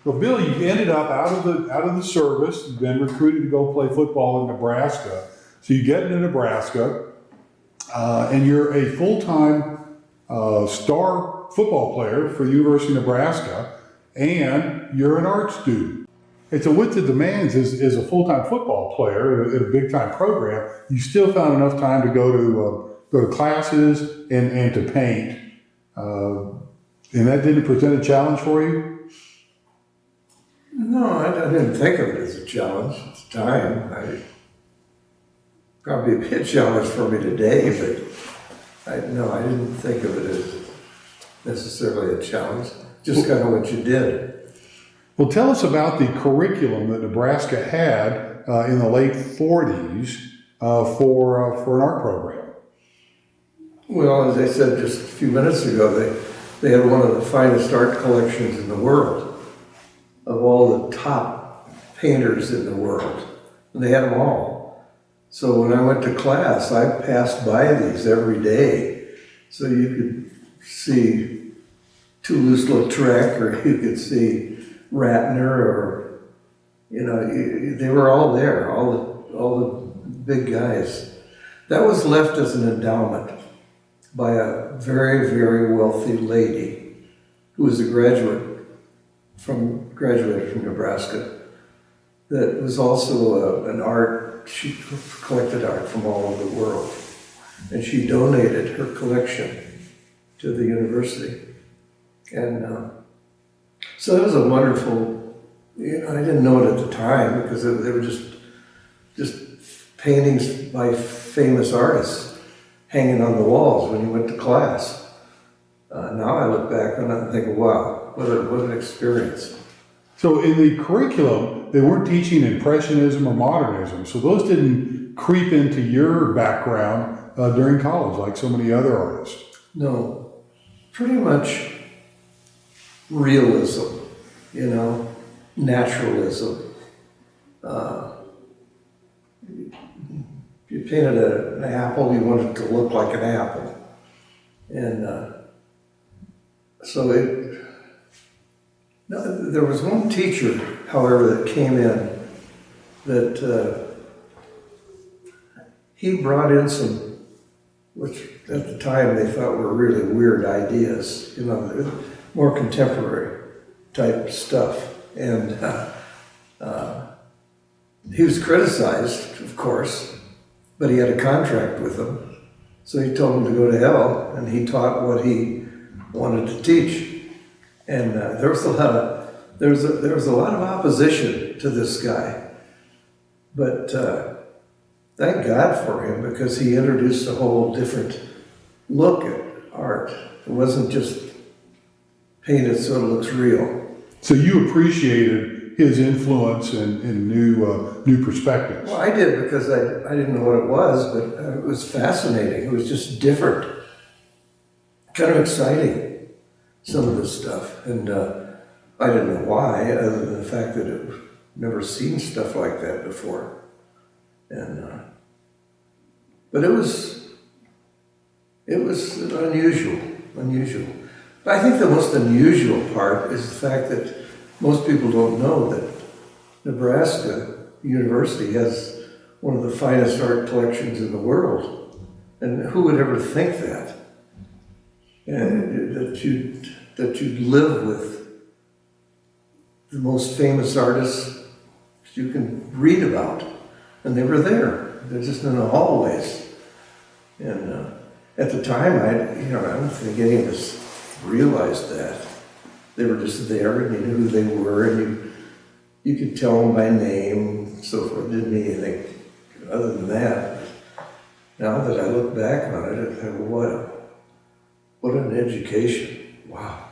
Well, Bill, you ended up out of the service. You've been recruited to go play football in Nebraska. So you get into Nebraska, and you're a full-time star football player for the University of Nebraska, and you're an art student. And so with the demands as a full-time football player at a big-time program, you still found enough time to go to classes and to paint. And that didn't present a challenge for you? No, I didn't think of it as a challenge at the time. Probably a bit challenge for me today, but I didn't think of it as necessarily a challenge. Just kind of what you did. Well, tell us about the curriculum that Nebraska had in the late 40s for an art program. Well, as I said just a few minutes ago, they had one of the finest art collections in the world of all the top painters in the world. And they had them all. So when I went to class, I passed by these every day. So you could see Toulouse-Lautrec, or you could see Ratner, or, they were all there, all the big guys. That was left as an endowment by a very, very wealthy lady who was graduated from Nebraska, that was also she collected art from all over the world. And she donated her collection to the university. And so it was a wonderful, I didn't know it at the time because they were just paintings by famous artists hanging on the walls when you went to class. Now I look back on it and think, wow, what an experience. So in the curriculum, they weren't teaching Impressionism or Modernism, so those didn't creep into your background during college like so many other artists. No, pretty much realism, naturalism. You painted an apple, you wanted it to look like an apple. And there was one teacher, however, that came in that he brought in some, which at the time they thought were really weird ideas, more contemporary type stuff. And he was criticized, of course, but he had a contract with them. So he told them to go to hell, and he taught what he wanted to teach. And there was a lot of opposition to this guy, but thank God for him, because he introduced a whole different look at art. It wasn't just painted so it looks real. So you appreciated his influence and new perspectives. Well, I did, because I didn't know what it was, but it was fascinating. It was just different, kind of exciting, some of this stuff. And I didn't know why, other than the fact that I've never seen stuff like that before. And but it was unusual. But I think the most unusual part is the fact that most people don't know that Nebraska University has one of the finest art collections in the world. And who would ever think that? And that you'd live with the most famous artists you can read about. And they were there. They're just in the hallways. And at the time, I don't think any of us realized that. They were just there, and you knew who they were, and you could tell them by name, and so forth. Didn't mean anything other than that. Now that I look back on it, I think, what an education. Wow.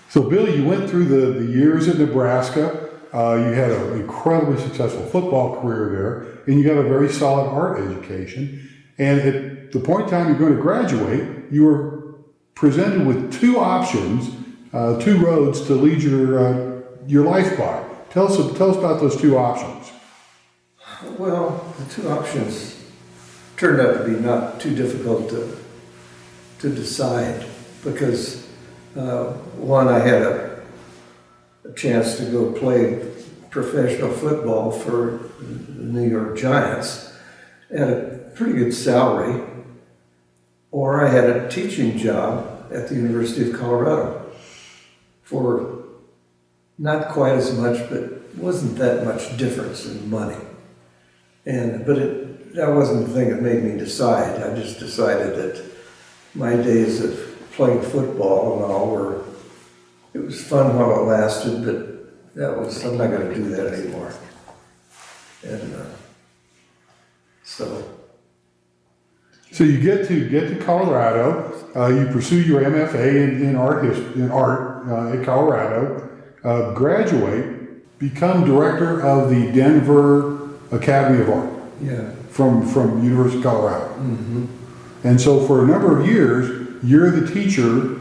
So Bill, you went through the years at Nebraska. You had an incredibly successful football career there, and you got a very solid art education. And at the point in time you're going to graduate, you were presented with two options, two roads to lead your life by. Tell us about those two options. Well, the two options turned out to be not too difficult to decide, because one, I had a chance to go play professional football for the New York Giants at a pretty good salary, or I had a teaching job at the University of Colorado for not quite as much, but wasn't that much difference in money. But that wasn't the thing that made me decide. I just decided that my days of playing football and all were, it was fun while it lasted, but I'm not going to do that anymore. And so you get to Colorado, you pursue your MFA in art at Colorado, graduate, become director of the Denver Academy of Art. yeah. From University of Colorado. Mm-hmm. And so for a number of years, you're the teacher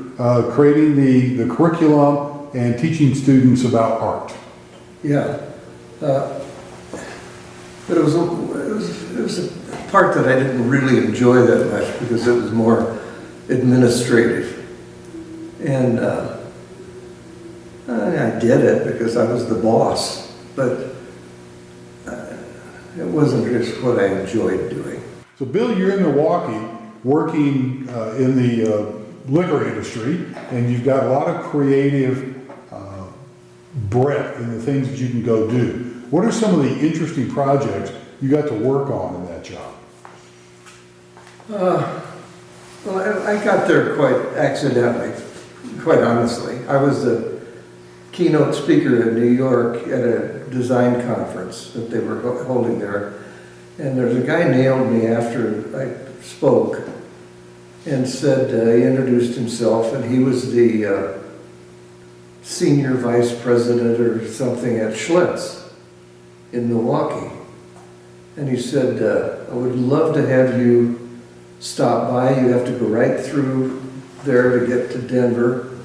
creating the curriculum and teaching students about art. Yeah. But it was a part that I didn't really enjoy that much because it was more administrative. And I did it because I was the boss, but it wasn't just what I enjoyed doing. So Bill, you're in Milwaukee working in the liquor industry, and you've got a lot of creative breadth in the things that you can go do. What are some of the interesting projects you got to work on in that job? Well, I got there quite accidentally, quite honestly. I was the keynote speaker in New York at a design conference that they were holding there. And there's a guy nailed me after I spoke and said, he introduced himself, and he was the senior vice president or something at Schlitz in Milwaukee. And he said, I would love to have you stop by. You have to go right through there to get to Denver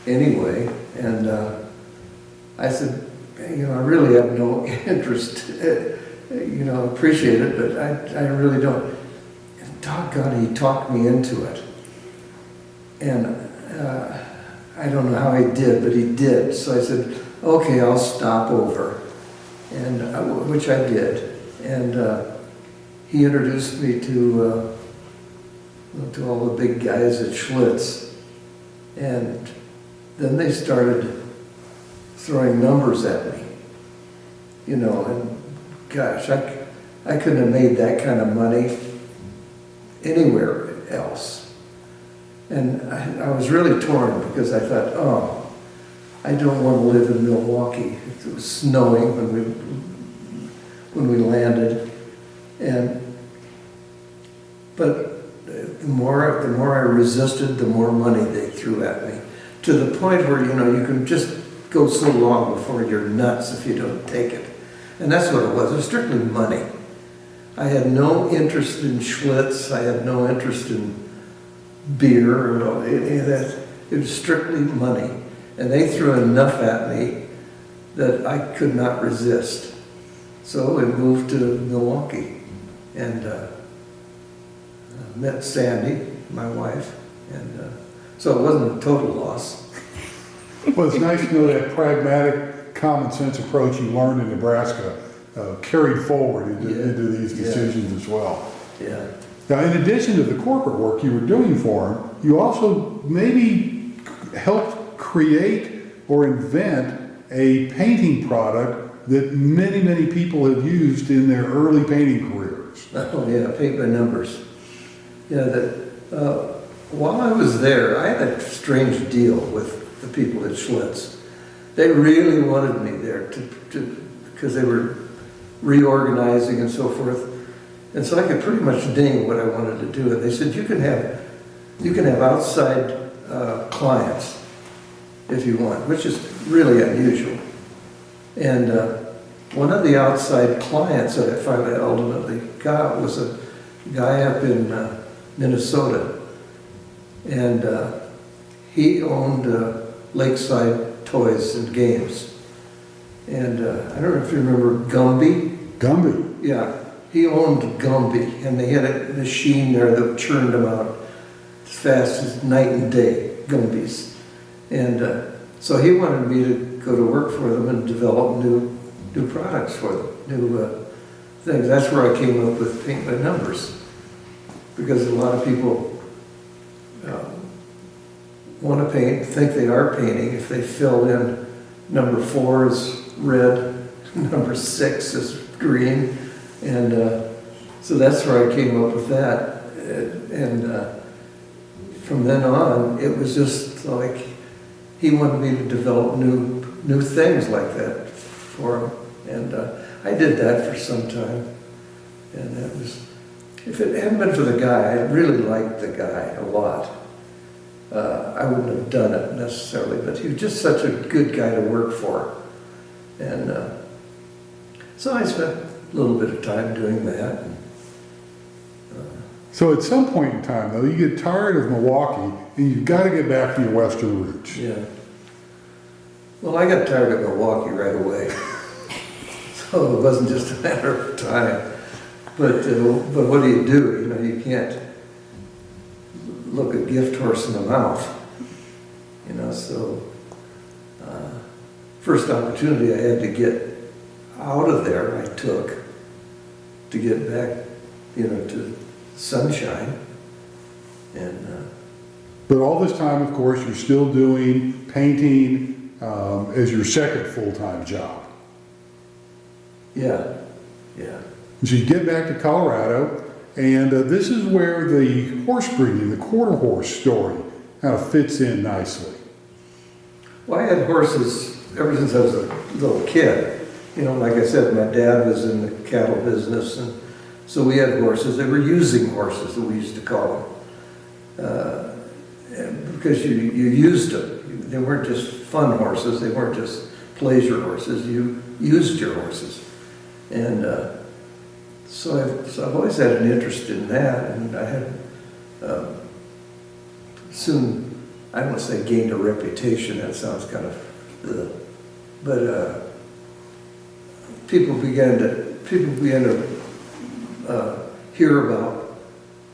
anyway. And I said, I really have no interest, appreciate it, but I really don't. And doggone, he talked me into it. And I don't know how he did, but he did. So I said, okay, I'll stop over, and which I did. And he introduced me to all the big guys at Schlitz. And then they started throwing numbers at me, and gosh, I couldn't have made that kind of money anywhere else. And I was really torn because I thought, I don't want to live in Milwaukee. It was snowing when we landed, but the more I resisted, the more money they threw at me, to the point where you can just go so long before you're nuts if you don't take it. And that's what it was. It was strictly money. I had no interest in Schlitz. I had no interest in beer or any of that. It was strictly money. And they threw enough at me that I could not resist. So we moved to Milwaukee and met Sandy, my wife. And so it wasn't a total loss. Well, it's nice to know that pragmatic, common sense approach you learned in Nebraska carried forward into these decisions as well. Yeah. Now, in addition to the corporate work you were doing for him, you also maybe helped create or invent a painting product that many, many people have used in their early painting careers. Oh yeah, paint by numbers. Yeah, while I was there, I had a strange deal with the people at Schlitz. They really wanted me there because they were reorganizing and so forth. And so I could pretty much name what I wanted to do. And they said, you can have outside clients if you want, which is really unusual. And one of the outside clients that I finally ultimately got was a guy up in Minnesota. And he owned Lakeside Toys and Games. And I don't know if you remember Gumby. Gumby? Yeah, he owned Gumby, and they had a machine there that churned them out as fast as night and day, Gumbies. And So he wanted me to go to work for them and develop new products for them, new things. That's where I came up with paint by numbers, because a lot of people want to paint, think they are painting if they fill in number 4 is red, number 6 is green, and so that's where I came up with that. And from then on, it was just like he wanted me to develop new things like that for him, and I did that for some time. And that was, if it hadn't been for the guy, I really liked the guy a lot. I wouldn't have done it necessarily, but he was just such a good guy to work for. And so I spent a little bit of time doing that. So at some point in time, though, you get tired of Milwaukee and you've got to get back to your western roots. Yeah. Well, I got tired of Milwaukee right away. So it wasn't just a matter of time. But what do? You know, you can't look a gift horse in the mouth. You know, so first opportunity I had to get out of there, I took to get back, you know, to sunshine. And but all this time, of course, you're still doing painting as your second full-time job. yeah. So you get back to Colorado, and this is where the horse breeding, the quarter horse story, kind of fits in nicely. Well, I had horses ever since I was a little kid. You know, like I said, my dad was in the cattle business, and so we had horses. They were using horses, that we used to call them, because you used them. They weren't just fun horses. They weren't just pleasure horses. You used your horses, and so I've always had an interest in that, and I had soon, I don't want to say gained a reputation. That sounds kind of, but people began to hear about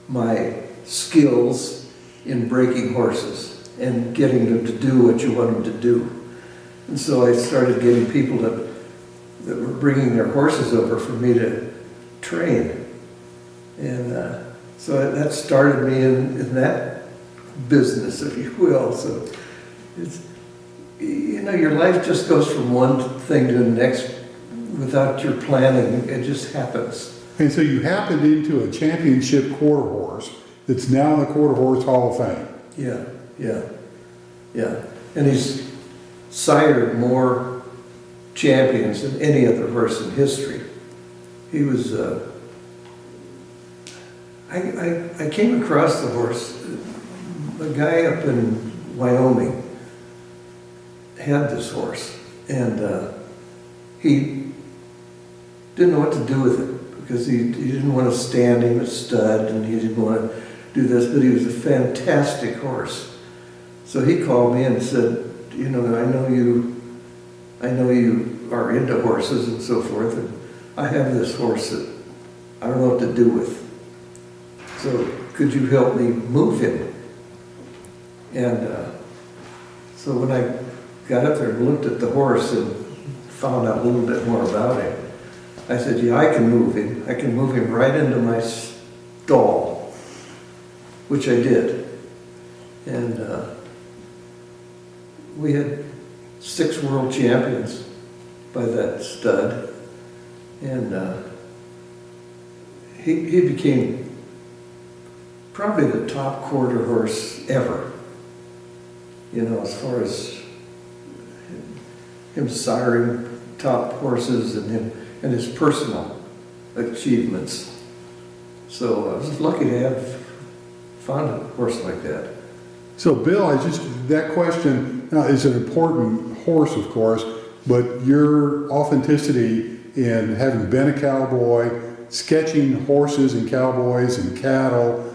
my skills in breaking horses and getting them to do what you want them to do. And so I started getting people that were bringing their horses over for me to train. And so that started me in that business, if you will. So it's, you know, your life just goes from one thing to the next without your planning. It just happens. And so you happened into a championship quarter horse that's now in the Quarter Horse Hall of Fame. Yeah. And he's sired more champions than any other horse in history. He was, I came across the horse, a guy up in Wyoming had this horse, and he didn't know what to do with it, because he didn't want to stand him a stud, and he didn't want to do this, but he was a fantastic horse. So he called me and said, you know, I know you are into horses and so forth, and I have this horse that I don't know what to do with. So could you help me move him? And so when I got up there and looked at the horse and found out a little bit more about him, I said, yeah, I can move him. I can move him right into my stall, which I did. And we had 6 world champions by that stud. And he became probably the top quarter horse ever, you know, as far as him siring top horses and his personal achievements. So I was lucky to have found a horse like that. So Bill, that question is an important horse, of course, but your authenticity in having been a cowboy, sketching horses and cowboys and cattle,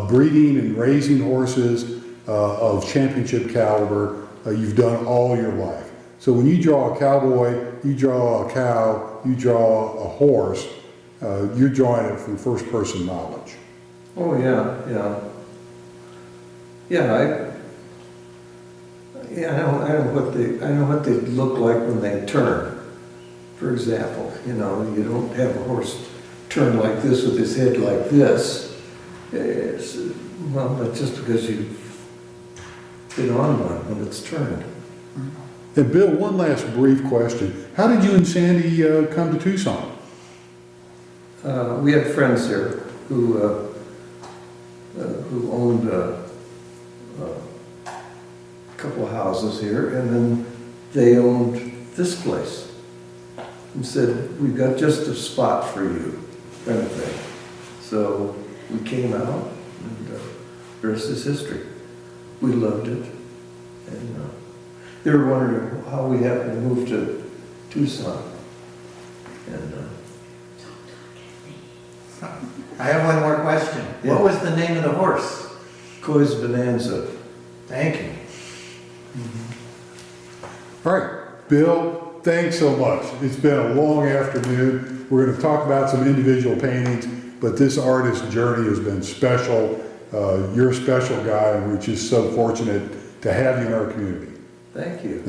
breeding and raising horses of championship caliber, you've done all your life. So when you draw a cowboy, you draw a cow, you draw a horse, you're drawing it from first person knowledge. Oh yeah. Yeah, I know what they look like when they turn. For example, you know, you don't have a horse turn like this with his head like this. Well, that's just because you've been on one when it's turned. And Bill, one last brief question. How did you and Sandy come to Tucson? We had friends here who owned a couple of houses here, and then they owned this place and said, "We've got just a spot for you," kind of thing. So we came out, and the rest is history. We loved it, and they were wondering how we happened to move to Tucson, and. I have one more question. Yeah. What was the name of the horse? Coy's Bonanza. Thank you. All right, Bill, thanks so much. It's been a long afternoon. We're going to talk about some individual paintings, but this artist's journey has been special. You're a special guy, and we're just so fortunate to have you in our community. Thank you.